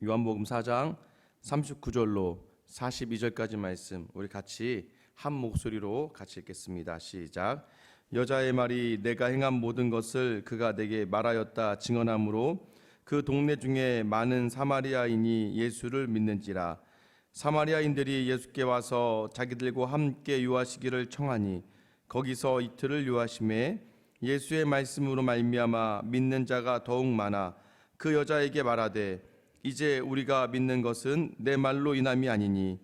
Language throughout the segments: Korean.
요한복음 4장 39절로 42절까지 말씀 우리 같이 한 목소리로 같이 읽겠습니다. 시작. 여자의 말이 내가 행한 모든 것을 그가 내게 말하였다 증언하므로 그 동네 중에 많은 사마리아인이 예수를 믿는지라. 사마리아인들이 예수께 와서 자기들과 함께 유하시기를 청하니 거기서 이틀을 유하심에 예수의 말씀으로 말미암아 믿는 자가 더욱 많아 그 여자에게 말하되 이제 우리가 믿는 것은 내 말로 인함이 아니니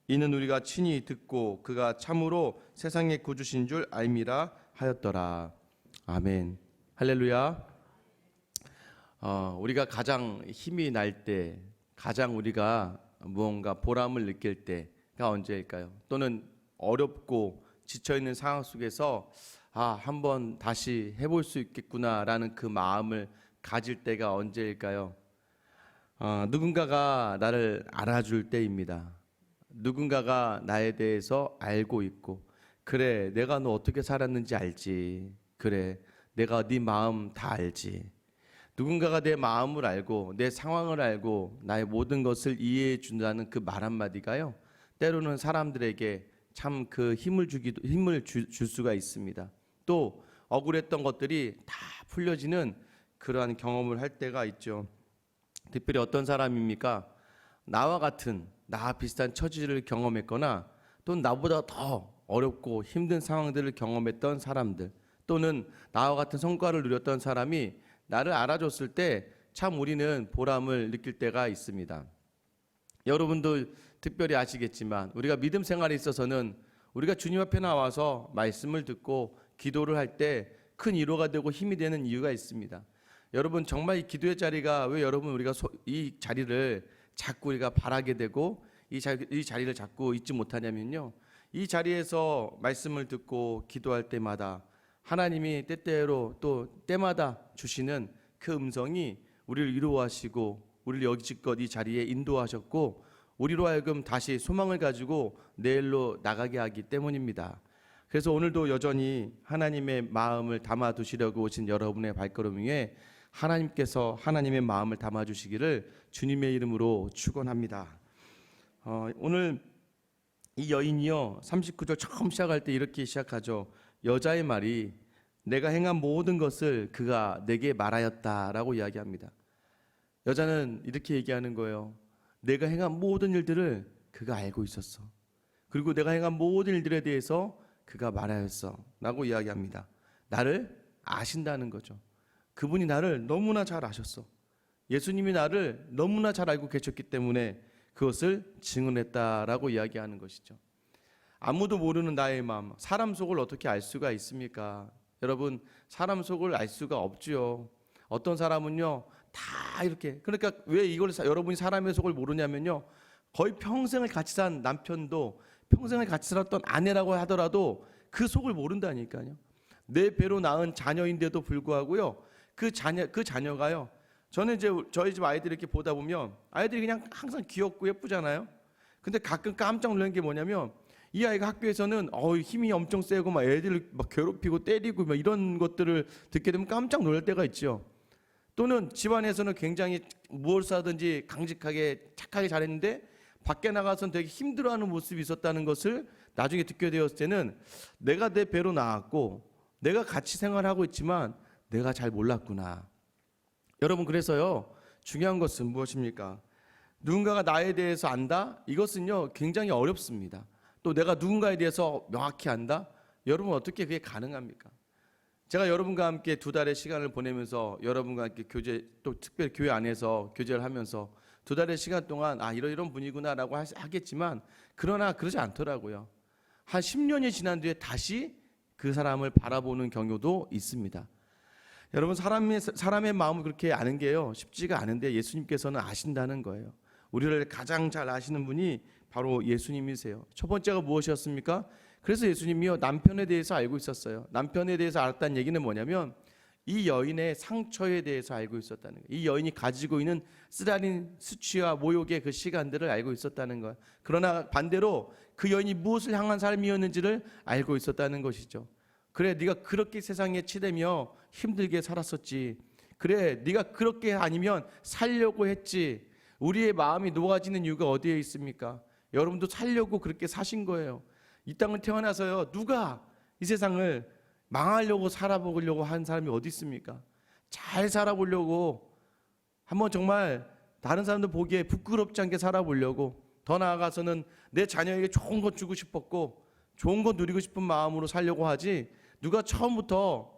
이는 우리가 친히 듣고 그가 참으로 세상의 구주신 줄 알미라 하였더라. 아멘. 할렐루야. 우리가 가장 힘이 날 때, 가장 우리가 무언가 보람을 느낄 때가 언제일까요? 또는 어렵고 지쳐있는 상황 속에서 한번 다시 해볼 수 있겠구나라는 그 마음을 가질 때가 언제일까요? 누군가가 나를 알아줄 때입니다. 누군가가 나에 대해서 알고 있고, 그래 내가 너 어떻게 살았는지 알지, 그래 내가 네 마음 다 알지. 누군가가 내 마음을 알고 내 상황을 알고 나의 모든 것을 이해해 준다는 그 말 한마디가요, 때로는 사람들에게 참 그 힘을 줄 수가 있습니다. 또 억울했던 것들이 다 풀려지는 그러한 경험을 할 때가 있죠. 특별히 어떤 사람입니까? 나와 같은, 나와 비슷한 처지를 경험했거나 또는 나보다 더 어렵고 힘든 상황들을 경험했던 사람들, 또는 나와 같은 성과를 누렸던 사람이 나를 알아줬을 때 참 우리는 보람을 느낄 때가 있습니다. 여러분도 특별히 아시겠지만 우리가 믿음 생활에 있어서는 우리가 주님 앞에 나와서 말씀을 듣고 기도를 할 때 큰 위로가 되고 힘이 되는 이유가 있습니다. 여러분, 정말 이 기도의 자리가 왜 여러분 우리가 이 자리를 자꾸 우리가 바라게 되고 이 자리를 자꾸 잊지 못하냐면요, 이 자리에서 말씀을 듣고 기도할 때마다 하나님이 때때로 또 때마다 주시는 그 음성이 우리를 위로하시고 우리를 여지껏 이 자리에 인도하셨고 우리로 하여금 다시 소망을 가지고 내일로 나가게 하기 때문입니다. 그래서 오늘도 여전히 하나님의 마음을 담아두시려고 오신 여러분의 발걸음 위에 하나님께서 하나님의 마음을 담아주시기를 주님의 이름으로 축원합니다. 오늘 이 여인이요, 39절 처음 시작할 때 이렇게 시작하죠. 여자의 말이 내가 행한 모든 것을 그가 내게 말하였다라고 이야기합니다. 여자는 이렇게 얘기하는 거예요. 내가 행한 모든 일들을 그가 알고 있었어. 그리고 내가 행한 모든 일들에 대해서 그가 말하였어 라고 이야기합니다. 나를 아신다는 거죠. 그분이 나를 너무나 잘 아셨어. 예수님이 나를 너무나 잘 알고 계셨기 때문에 그것을 증언했다라고 이야기하는 것이죠. 아무도 모르는 나의 마음, 사람 속을 어떻게 알 수가 있습니까? 여러분, 사람 속을 알 수가 없죠. 어떤 사람은요 다 이렇게, 그러니까 왜 이걸 여러분이 사람의 속을 모르냐면요, 거의 평생을 같이 산 남편도, 평생을 같이 살았던 아내라고 하더라도 그 속을 모른다니까요. 내 배로 낳은 자녀인데도 불구하고요, 그 자녀가요, 저는 이제 저희 집 아이들 이렇게 보다 보면 아이들이 그냥 항상 귀엽고 예쁘잖아요. 근데 가끔 깜짝 놀란 게 뭐냐면 이 아이가 학교에서는 힘이 엄청 세고 막 애들을 막 괴롭히고 때리고 막 이런 것들을 듣게 되면 깜짝 놀랄 때가 있죠. 또는 집안에서는 굉장히 무엇을 하든지 강직하게 착하게 잘했는데 밖에 나가서는 되게 힘들어하는 모습이 있었다는 것을 나중에 듣게 되었을 때는 내가 내 배로 나왔고 내가 같이 생활하고 있지만 내가 잘 몰랐구나. 여러분, 그래서요, 중요한 것은 무엇입니까? 누군가가 나에 대해서 안다? 이것은요 굉장히 어렵습니다. 또 내가 누군가에 대해서 명확히 안다? 여러분, 어떻게 그게 가능합니까? 제가 여러분과 함께 2달의 시간을 보내면서 여러분과 함께 교제, 또 특별히 교회 안에서 교제를 하면서 2달의 시간 동안 이런 분이구나라고 하겠지만, 그러나 그러지 않더라고요. 한 10년이 지난 뒤에 다시 그 사람을 바라보는 경우도 있습니다. 여러분, 사람의 마음을 그렇게 아는 게요 쉽지가 않은데 예수님께서는 아신다는 거예요. 우리를 가장 잘 아시는 분이 바로 예수님이세요. 첫 번째가 무엇이었습니까? 그래서 예수님이요 남편에 대해서 알고 있었어요. 남편에 대해서 알았다는 얘기는 뭐냐면 이 여인의 상처에 대해서 알고 있었다는 거예요. 이 여인이 가지고 있는 쓰라린 수치와 모욕의 그 시간들을 알고 있었다는 거예요. 그러나 반대로 그 여인이 무엇을 향한 삶이었는지를 알고 있었다는 것이죠. 그래, 네가 그렇게 세상에 치대며 힘들게 살았었지. 그래, 네가 그렇게 아니면 살려고 했지. 우리의 마음이 녹아지는 이유가 어디에 있습니까? 여러분도 살려고 그렇게 사신 거예요. 이 땅을 태어나서요, 누가 이 세상을 망하려고 살아보려고 한 사람이 어디 있습니까? 잘 살아보려고, 한번 정말 다른 사람들 보기에 부끄럽지 않게 살아보려고, 더 나아가서는 내 자녀에게 좋은 것 주고 싶었고 좋은 것 누리고 싶은 마음으로 살려고 하지, 누가 처음부터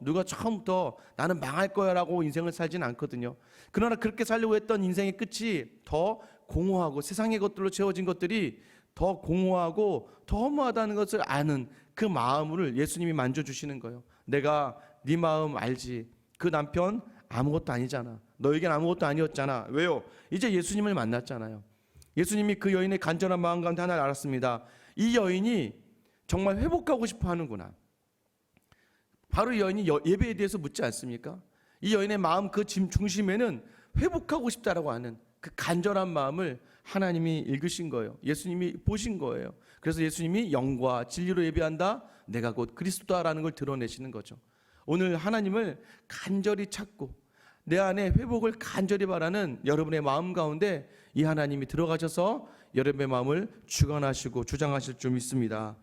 나는 망할 거야 라고 인생을 살진 않거든요. 그러나 그렇게 살려고 했던 인생의 끝이 더 공허하고, 세상의 것들로 채워진 것들이 더 공허하고 더 허무하다는 것을 아는 그 마음을 예수님이 만져주시는 거예요. 내가 네 마음 알지. 그 남편 아무것도 아니잖아. 너에겐 아무것도 아니었잖아. 왜요? 이제 예수님을 만났잖아요. 예수님이 그 여인의 간절한 마음 가운데 하나를 알았습니다. 이 여인이 정말 회복하고 싶어 하는구나. 바로 이 여인이 예배에 대해서 묻지 않습니까? 이 여인의 마음 그 중심에는 회복하고 싶다라고 하는 그 간절한 마음을 하나님이 읽으신 거예요. 예수님이 보신 거예요. 그래서 예수님이 영과 진리로 예배한다, 내가 곧 그리스도다라는 걸 드러내시는 거죠. 오늘 하나님을 간절히 찾고 내 안에 회복을 간절히 바라는 여러분의 마음 가운데 이 하나님이 들어가셔서 여러분의 마음을 주관하시고 주장하실 줄 믿습니다.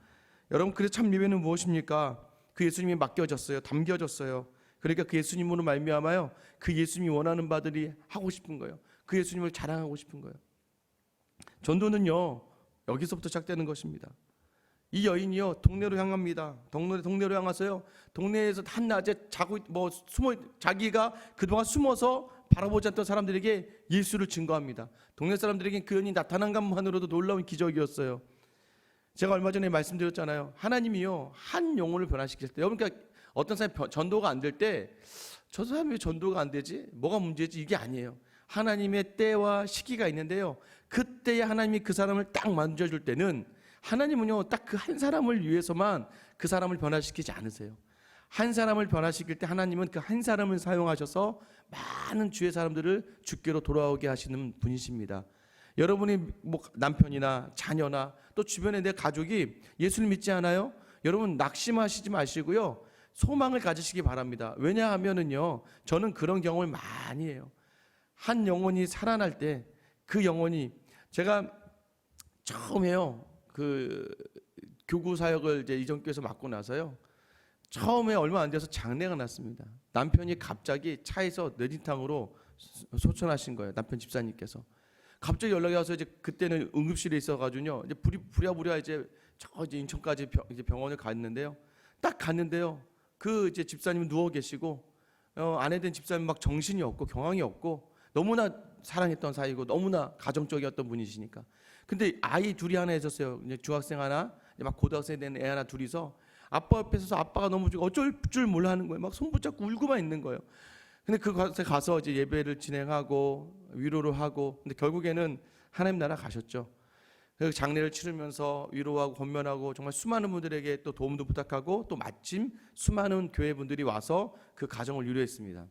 여러분, 그래서 참 예배는 무엇입니까? 그 예수님이 맡겨졌어요. 담겨졌어요. 그러니까 그 예수님으로 말미암아요, 그 예수님이 원하는 바들이 하고 싶은 거예요. 그 예수님을 자랑하고 싶은 거예요. 전도는요, 여기서부터 시작되는 것입니다. 이 여인이요, 동네로 향합니다. 동네로 향해서요, 동네에서 한낮에 자기가 그동안 숨어서 바라보지 않던 사람들에게 예수를 증거합니다. 동네 사람들에게 그 여인이 나타난 것만으로도 놀라운 기적이었어요. 제가 얼마 전에 말씀드렸잖아요. 하나님이요, 한 영혼을 변화시킬 때, 여러분, 그러니까 어떤 사람이 전도가 안 될 때, 저 사람이 왜 전도가 안 되지? 뭐가 문제지? 이게 아니에요. 하나님의 때와 시기가 있는데요, 그때에 하나님이 그 사람을 딱 만져줄 때는, 하나님은요, 딱 그 한 사람을 위해서만 그 사람을 변화시키지 않으세요. 한 사람을 변화시킬 때 하나님은 그 한 사람을 사용하셔서 많은 주의 사람들을 주께로 돌아오게 하시는 분이십니다. 여러분이 남편이나 자녀나 또 주변에 내 가족이 예수를 믿지 않아요? 여러분, 낙심하시지 마시고요, 소망을 가지시기 바랍니다. 왜냐하면은요, 저는 그런 경험을 많이 해요. 한 영혼이 살아날 때 그 영혼이, 제가 처음에요, 그 교구 사역을 이제 이전교에서 맡고 나서요, 처음에 얼마 안 돼서 장례가 났습니다. 남편이 갑자기 차에서 뇌진탕으로 소천하신 거예요. 남편 집사님께서 갑자기 연락이 와서, 이제 그때는 응급실에 있어가지고요, 이제 부랴부랴 이제 인천까지 이제 병원을 갔는데요. 딱 갔는데요, 그 이제 집사님은 누워 계시고, 아내 된 집사님 막 정신이 없고 경황이 없고, 너무나 사랑했던 사이고 너무나 가정적이었던 분이시니까. 근데 아이 둘이 하나 있었어요. 이제 중학생 하나, 이제 막 고등학생 된 애 하나, 둘이서 아빠 옆에 서서 아빠가 너무 어쩔 줄 몰라 하는 거예요. 막 손 붙잡고 울고만 있는 거예요. 근데 그곳에 가서 이제 예배를 진행하고 위로를 하고, 근데 결국에는 하나님 나라 가셨죠. 그 장례를 치르면서 위로하고 권면하고, 정말 수많은 분들에게 또 도움도 부탁하고, 또 마침 수많은 교회 분들이 와서 그 가정을 위로했습니다.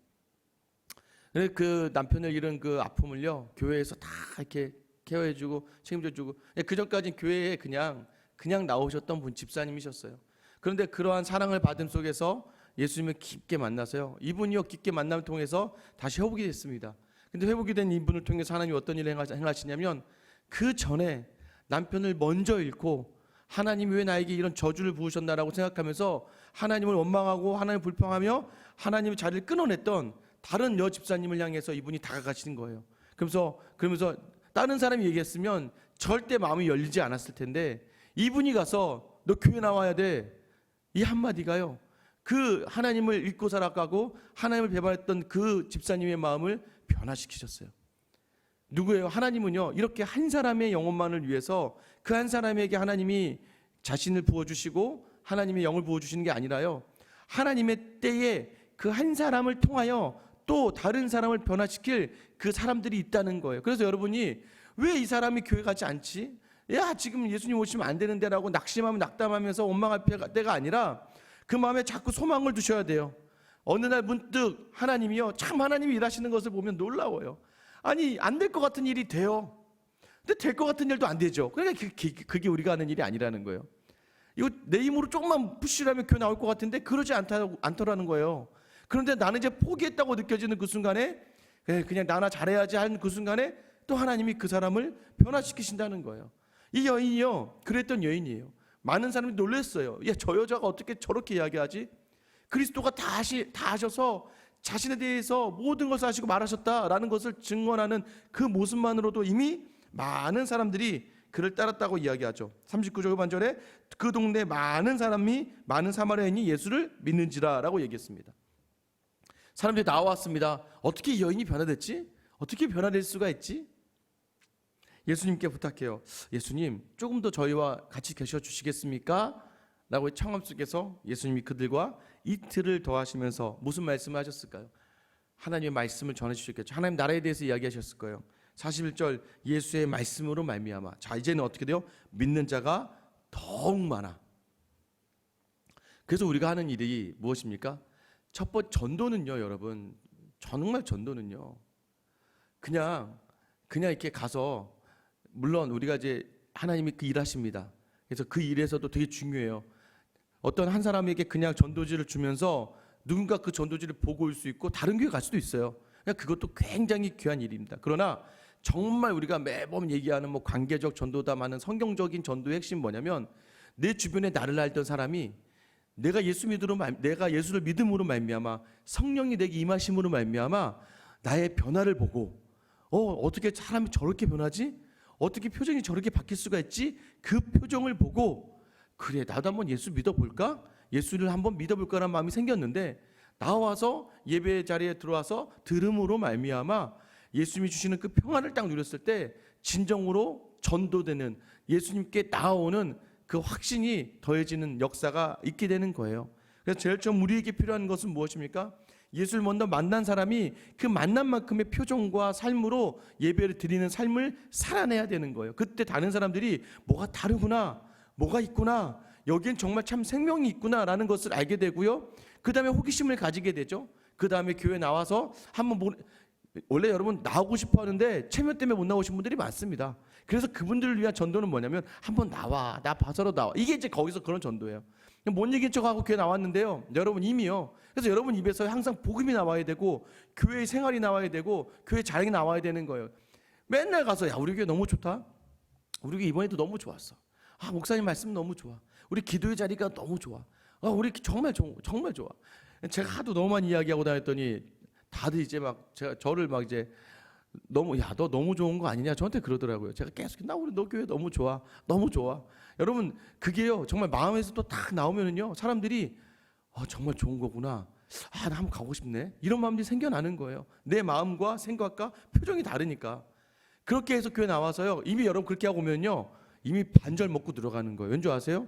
그 남편을 잃은 그 아픔을요, 교회에서 다 이렇게 케어해주고 책임져주고, 그 전까지는 교회에 그냥 나오셨던 분, 집사님이셨어요. 그런데 그러한 사랑을 받음 속에서 예수님을 깊게 만나서요, 이분이요, 깊게 만남을 통해서 다시 회복이 됐습니다. 근데 회복이 된 이분을 통해서 하나님이 어떤 일을 행하시냐면, 그 전에 남편을 먼저 잃고 하나님이 왜 나에게 이런 저주를 부으셨나라고 생각하면서 하나님을 원망하고 하나님을 불평하며 하나님의 자리를 끊어냈던 다른 여 집사님을 향해서 이분이 다가가시는 거예요. 그러면서 다른 사람이 얘기했으면 절대 마음이 열리지 않았을 텐데, 이분이 가서 너 교회 나와야 돼, 이 한마디가요, 그 하나님을 잊고 살아가고 하나님을 배반했던 그 집사님의 마음을 변화시키셨어요. 누구예요? 하나님은요, 이렇게 한 사람의 영혼만을 위해서 그 한 사람에게 하나님이 자신을 부어주시고 하나님의 영을 부어주시는 게 아니라요, 하나님의 때에 그 한 사람을 통하여 또 다른 사람을 변화시킬 그 사람들이 있다는 거예요. 그래서 여러분이 왜 이 사람이 교회 가지 않지? 야, 지금 예수님 오시면 안 되는데 라고 낙심하면 낙담하면서 원망할 때가 아니라, 그 마음에 자꾸 소망을 두셔야 돼요. 어느 날 문득 하나님이요, 참 하나님이 일하시는 것을 보면 놀라워요. 아니, 안 될 것 같은 일이 돼요. 근데 될 것 같은 일도 안 되죠. 그러니까 그게 우리가 하는 일이 아니라는 거예요. 이거 내 힘으로 조금만 푸시라면 교회 나올 것 같은데 그러지 않더라는 거예요. 그런데 나는 이제 포기했다고 느껴지는 그 순간에, 그냥 나나 잘해야지 하는 그 순간에 또 하나님이 그 사람을 변화시키신다는 거예요. 이 여인이요, 그랬던 여인이에요. 많은 사람이 놀랐어요. 야, 저 여자가 어떻게 저렇게 이야기하지? 그리스도가 다 하셔서 자신에 대해서 모든 것을 하시고 말하셨다라는 것을 증언하는 그 모습만으로도 이미 많은 사람들이 그를 따랐다고 이야기하죠. 39절 후반절에 그 동네 많은 사마리아인이 예수를 믿는지라라고 얘기했습니다. 사람들이 나왔습니다. 어떻게 이 여인이 변화됐지? 어떻게 변화될 수가 있지? 예수님께 부탁해요. 예수님, 조금 더 저희와 같이 계셔 주시겠습니까? 라고 청함 속에서 예수님이 그들과 이틀을 더하시면서 무슨 말씀을 하셨을까요? 하나님의 말씀을 전해 주셨겠죠. 하나님 나라에 대해서 이야기하셨을 거예요. 41절 예수의 말씀으로 말미암아. 자, 이제는 어떻게 돼요? 믿는 자가 더욱 많아. 그래서 우리가 하는 일이 무엇입니까? 첫 번째 전도는요, 여러분. 정말 전도는요. 그냥 이렇게 가서, 물론 우리가 이제 하나님이 그 일하십니다. 그래서 그 일에서도 되게 중요해요. 어떤 한 사람에게 그냥 전도지를 주면서 누군가 그 전도지를 보고 올 수 있고 다른 교회 갈 수도 있어요. 그러니까 그것도 굉장히 귀한 일입니다. 그러나 정말 우리가 매번 얘기하는 뭐 관계적 전도다마는 성경적인 전도의 핵심 뭐냐면, 내 주변에 나를 알던 사람이 내가 예수를 믿음으로 말미암아 성령이 내게 임하심으로 말미암아 나의 변화를 보고 어떻게 사람이 저렇게 변하지? 어떻게 표정이 저렇게 바뀔 수가 있지? 그 표정을 보고 그래, 나도 한번 예수 믿어볼까? 예수를 한번 믿어볼까라는 마음이 생겼는데, 나와서 예배 자리에 들어와서 들음으로 말미암아 예수님이 주시는 그 평안을 딱 누렸을 때 진정으로 전도되는, 예수님께 나아오는 그 확신이 더해지는 역사가 있게 되는 거예요. 그래서 제일 처음 우리에게 필요한 것은 무엇입니까? 예수를 먼저 만난 사람이 그 만남만큼의 표정과 삶으로 예배를 드리는 삶을 살아내야 되는 거예요. 그때 다른 사람들이 뭐가 다르구나, 뭐가 있구나, 여기엔 정말 참 생명이 있구나라는 것을 알게 되고요. 그 다음에 호기심을 가지게 되죠. 그 다음에 교회 나와서 원래 여러분 나오고 싶어 하는데 체면 때문에 못 나오신 분들이 많습니다. 그래서 그분들을 위한 전도는 뭐냐면, 한번 나와, 나 봐서로 나와. 이게 이제 거기서 그런 전도예요. 뭔 얘기인 척하고 교회 나왔는데요, 여러분 이미요. 그래서 여러분 입에서 항상 복음이 나와야 되고 교회 생활이 나와야 되고 교회 자랑이 나와야 되는 거예요. 맨날 가서 야, 우리 교회 너무 좋다, 우리 교회 이번에도 너무 좋았어, 목사님 말씀 너무 좋아, 우리 기도의 자리가 너무 좋아, 우리 정말 좋아. 제가 하도 너무 많이 이야기하고 다녔더니 다들 이제 저를 이제 너무, 야, 너 너무 좋은 거 아니냐, 저한테 그러더라고요. 제가 계속 우리 너 교회 너무 좋아, 너무 좋아. 여러분 그게요, 정말 마음에서 또 딱 나오면은요, 사람들이 정말 좋은 거구나, 나 한번 가고 싶네, 이런 마음들이 생겨나는 거예요. 내 마음과 생각과 표정이 다르니까. 그렇게 해서 교회 나와서요, 이미 여러분 그렇게 하고 오면요, 이미 반절 먹고 들어가는 거예요. 왠지 아세요?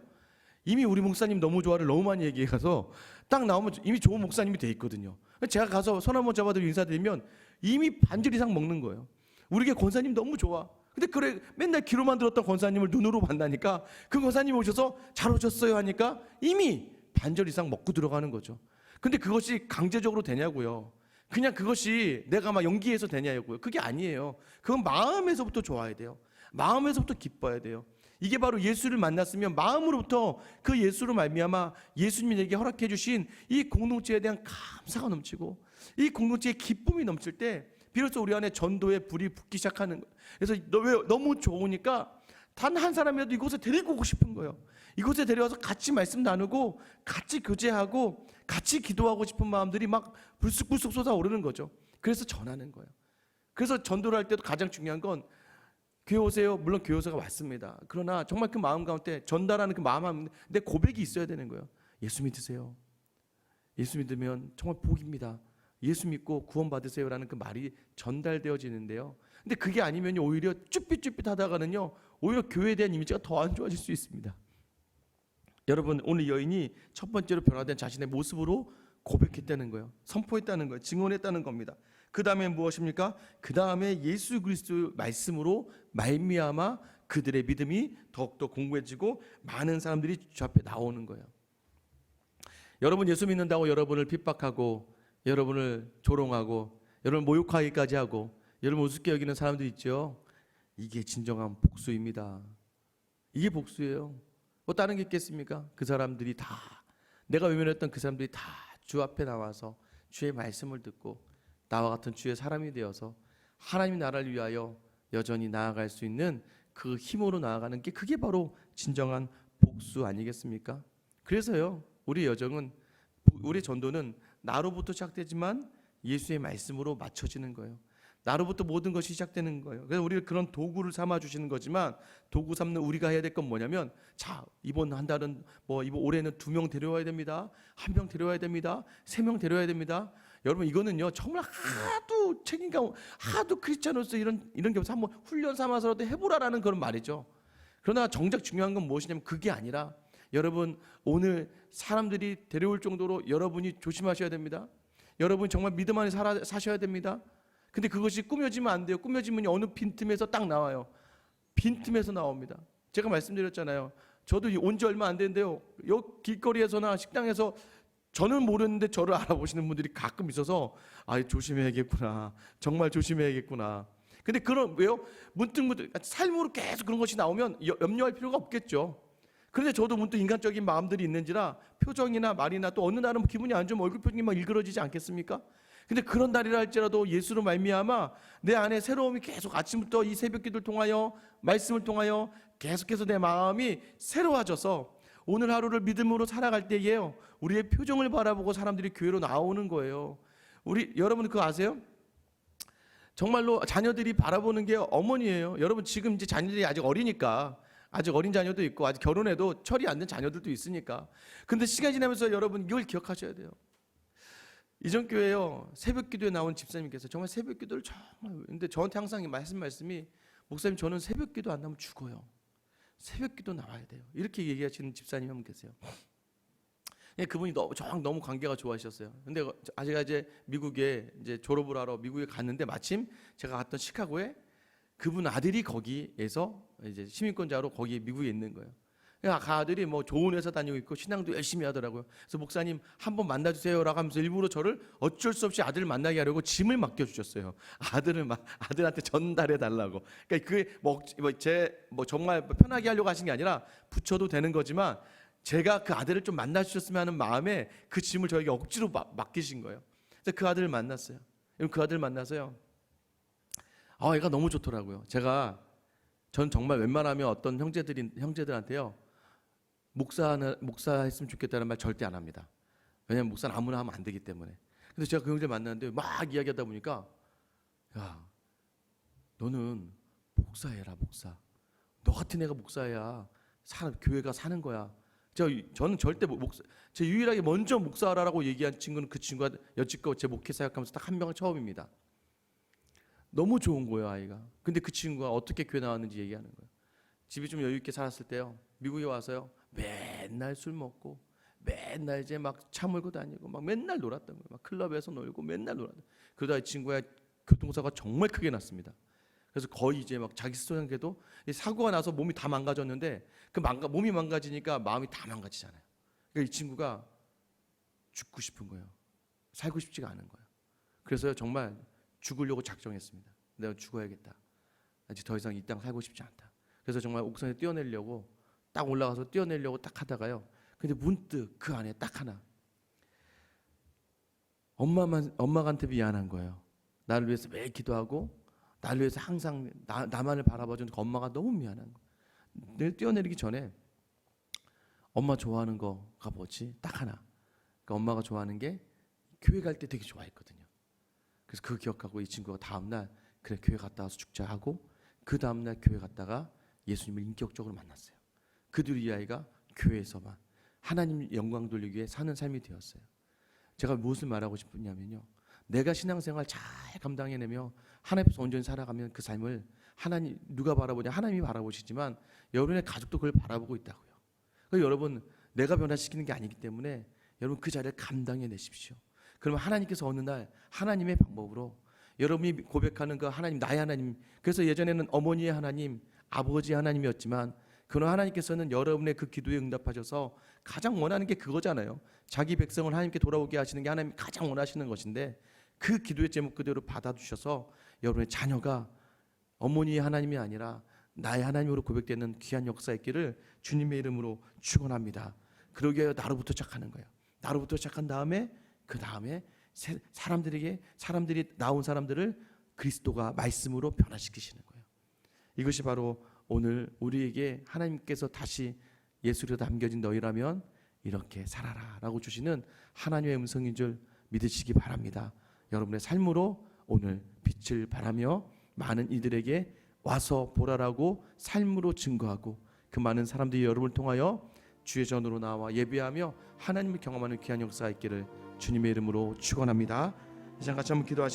이미 우리 목사님 너무 좋아를 너무 많이 얘기해서 딱 나오면 이미 좋은 목사님이 돼 있거든요. 제가 가서 손 한번 잡아드리고 인사드리면 이미 반절 이상 먹는 거예요. 우리 교회 권사님 너무 좋아. 근데 그래, 맨날 귀로만 들었던 권사님을 눈으로 만나니까 그 권사님이 오셔서 잘 오셨어요 하니까 이미 반절 이상 먹고 들어가는 거죠. 근데 그것이 강제적으로 되냐고요. 그냥 그것이 내가 막 연기해서 되냐고요. 그게 아니에요. 그건 마음에서부터 좋아야 돼요. 마음에서부터 기뻐야 돼요. 이게 바로 예수를 만났으면 마음으로부터 그 예수로 말미암아 예수님이 내게 허락해 주신 이 공동체에 대한 감사가 넘치고 이 공동체의 기쁨이 넘칠 때 비로소 우리 안에 전도의 불이 붙기 시작하는 거예요. 그래서 너무 좋으니까 단 한 사람이라도 이곳에 데리고 오고 싶은 거예요. 이곳에 데려와서 같이 말씀 나누고 같이 교제하고 같이 기도하고 싶은 마음들이 막 불쑥불쑥 쏟아오르는 거죠. 그래서 전하는 거예요. 그래서 전도를 할 때도 가장 중요한 건, 교회 오세요, 물론 교회 오세요가 맞습니다. 그러나 정말 그 마음 가운데 전달하는 그 마음, 내 고백이 있어야 되는 거예요. 예수 믿으세요. 예수 믿으면 정말 복입니다. 예수 믿고 구원 받으세요라는 그 말이 전달되어지는데요. 근데 그게 아니면 오히려 쭈삣쭈삣 하다가는요, 오히려 교회에 대한 이미지가 더 안 좋아질 수 있습니다. 여러분, 오늘 여인이 첫 번째로 변화된 자신의 모습으로 고백했다는 거예요. 선포했다는 거예요. 증언했다는 겁니다. 그 다음에 무엇입니까? 그 다음에 예수 그리스도 말씀으로 말미암아 그들의 믿음이 더욱더 공고해지고 많은 사람들이 주 앞에 나오는 거예요. 여러분 예수 믿는다고 여러분을 핍박하고 여러분을 조롱하고 여러분을 모욕하기까지 하고 여러분 우습게 여기는 사람들 있죠. 이게 진정한 복수입니다. 이게 복수예요. 뭐 다른 게 있겠습니까? 그 사람들이 다, 내가 외면했던 그 사람들이 다 주 앞에 나와서 주의 말씀을 듣고 나와 같은 주의 사람이 되어서 하나님의 나라를 위하여 여전히 나아갈 수 있는 그 힘으로 나아가는 게 그게 바로 진정한 복수 아니겠습니까? 그래서요, 우리 여정은, 우리 전도는 나로부터 시작되지만 예수의 말씀으로 맞춰지는 거예요. 나로부터 모든 것이 시작되는 거예요. 그래서 우리를 그런 도구를 삼아 주시는 거지만, 도구 삼는 우리가 해야 될 건 뭐냐면, 자, 이번 한 달은 이번 올해는 2명 데려와야 됩니다. 1명 데려와야 됩니다. 3명 데려와야 됩니다. 여러분, 이거는요 정말 하도 책임감, 하도 크리스찬으로서 이런 게 없어. 한번 훈련 삼아서라도 해보라라는 그런 말이죠. 그러나 정작 중요한 건 무엇이냐면, 그게 아니라 여러분, 오늘 사람들이 데려올 정도로 여러분이 조심하셔야 됩니다. 여러분 정말 믿음 안에 사셔야 됩니다. 근데 그것이 꾸며지면 안 돼요. 꾸며지면 어느 빈틈에서 딱 나와요. 빈틈에서 나옵니다. 제가 말씀드렸잖아요. 저도 온 지 얼마 안 됐는데요, 요 길거리에서나 식당에서 저는 모르는데 저를 알아보시는 분들이 가끔 있어서, 아, 조심해야겠구나, 정말 조심해야겠구나. 근데 그런, 왜요? 문득 삶으로 계속 그런 것이 나오면 염려할 필요가 없겠죠. 그런데 저도 문득 인간적인 마음들이 있는지라 표정이나 말이나, 또 어느 날은 기분이 안 좋으면 얼굴 표정이 막 일그러지지 않겠습니까? 근데 그런 날이라 할지라도 예수로 말미암아 내 안에 새로움이 계속, 아침부터 이 새벽기도를 통하여, 말씀을 통하여 계속해서 내 마음이 새로워져서 오늘 하루를 믿음으로 살아갈 때에요, 우리의 표정을 바라보고 사람들이 교회로 나오는 거예요. 여러분 그거 아세요? 정말로 자녀들이 바라보는 게 어머니예요. 여러분 지금 이제 자녀들이 아직 어리니까, 아직 어린 자녀도 있고 아직 결혼해도 철이 안 든 자녀들도 있으니까. 근데 시간이 지나면서 여러분 이걸 기억하셔야 돼요. 이전 교회요, 새벽기도에 나온 집사님께서 정말 새벽기도를 정말, 근데 저한테 항상 말씀이, 목사님 저는 새벽기도 안 나면 죽어요. 새벽기도 나와야 돼요. 이렇게 얘기하시는 집사님 한 분 계세요. 그분이 저랑 너무 관계가 좋아하셨어요. 근데 제가 이제 미국에 이제 졸업을 하러 미국에 갔는데, 마침 제가 갔던 시카고에 그분 아들이 거기에서 이제 시민권자로 거기 미국에 있는 거예요. 그 아들이 좋은 회사 다니고 있고 신앙도 열심히 하더라고요. 그래서 목사님 한번 만나주세요라고 하면서 일부러 저를 어쩔 수 없이 아들을 만나게 하려고 짐을 맡겨주셨어요. 아들한테 전달해 달라고. 그러니까 그게 정말 편하게 하려고 하신 게 아니라, 붙여도 되는 거지만 제가 그 아들을 좀 만나주셨으면 하는 마음에 그 짐을 저에게 억지로 맡기신 거예요. 그래서 그 아들을 만났어요. 그 아들 만나서요, 얘가 너무 좋더라고요. 전 정말 웬만하면 어떤 형제들한테요, 목사 했으면 좋겠다는 말 절대 안 합니다. 왜냐면 목사는 아무나 하면 안 되기 때문에. 근데 제가 그 형제를 만났는데 막 이야기하다 보니까, 야, 너는 목사해라, 목사. 너 같은 애가 목사해야 교회가 사는 거야. 저는 절대 제 유일하게 먼저 목사하라고 얘기한 친구는, 그 친구가 여지껏 제 목회 사역하면서 딱 한 명은 처음입니다. 너무 좋은 거예요, 아이가. 근데 그 친구가 어떻게 교회 나왔는지 얘기하는 거예요. 집이 좀 여유 있게 살았을 때요, 미국에 와서요, 맨날 술 먹고 맨날 이제 막 차 몰고 다니고 막 맨날 놀았던 거예요. 막 클럽에서 놀고 맨날 놀았던. 그러다 이 친구의 교통사고가 정말 크게 났습니다. 그래서 거의 이제 막 자기 스스로에게도 사고가 나서 몸이 다 망가졌는데, 몸이 망가지니까 마음이 다 망가지잖아요. 그러니까 이 친구가 죽고 싶은 거예요. 살고 싶지가 않은 거예요. 그래서 정말 죽으려고 작정했습니다. 내가 죽어야겠다. 이제 더 이상 이 땅 살고 싶지 않다. 그래서 정말 옥상에 뛰어내려고 딱 올라가서 뛰어내려고 딱 하다가요, 근데 문득 그 안에 딱 하나, 엄마한테 미안한 거예요. 나를 위해서 매일 기도하고 나를 위해서 항상 나만을 바라봐준 그 엄마가 너무 미안한 거예요. 내가 뛰어내리기 전에 엄마 좋아하는 거가 뭐지? 딱 하나. 그러니까 엄마가 좋아하는 게 교회 갈 때 되게 좋아했거든요. 그래서 그거 기억하고 이 친구가 다음날 그래 교회 갔다 와서 죽자 하고, 그 다음날 교회 갔다가 예수님을 인격적으로 만났어요. 그 뒤로 이 아이가 교회에서만 하나님 영광 돌리기 위해 사는 삶이 되었어요. 제가 무엇을 말하고 싶냐면요, 내가 신앙생활 잘 감당해내며 하나님 앞에서 온전히 살아가면 그 삶을 누가 바라보냐? 하나님이 바라보시지만 여러분의 가족도 그걸 바라보고 있다고요. 그러니까 여러분, 내가 변화시키는 게 아니기 때문에 여러분 그 자리를 감당해내십시오. 그러면 하나님께서 어느 날 하나님의 방법으로 여러분이 고백하는 그 하나님, 나의 하나님, 그래서 예전에는 어머니의 하나님, 아버지의 하나님이었지만 그러나 하나님께서는 여러분의 그 기도에 응답하셔서 가장 원하는 게 그거잖아요. 자기 백성을 하나님께 돌아오게 하시는 게 하나님이 가장 원하시는 것인데, 그 기도의 제목 그대로 받아주셔서 여러분의 자녀가 어머니의 하나님이 아니라 나의 하나님으로 고백되는 귀한 역사의 길을 주님의 이름으로 축원합니다. 그러기 위하여 나로부터 시작하는 거예요. 나로부터 시작한 다음에 그 다음에 사람들이 나온 사람들을 그리스도가 말씀으로 변화시키시는 거예요. 이것이 바로 오늘 우리에게 하나님께서 다시 예수로 남겨진 너희라면 이렇게 살아라 라고 주시는 하나님의 음성인 줄 믿으시기 바랍니다. 여러분의 삶으로 오늘 빛을 발하며 많은 이들에게 와서 보라라고 삶으로 증거하고 그 많은 사람들이 여러분을 통하여 주의 전으로 나와 예배하며 하나님을 경험하는 귀한 역사가 있기를 주님의 이름으로 축원합니다. 이 시간 같이 한번 기도하실게요.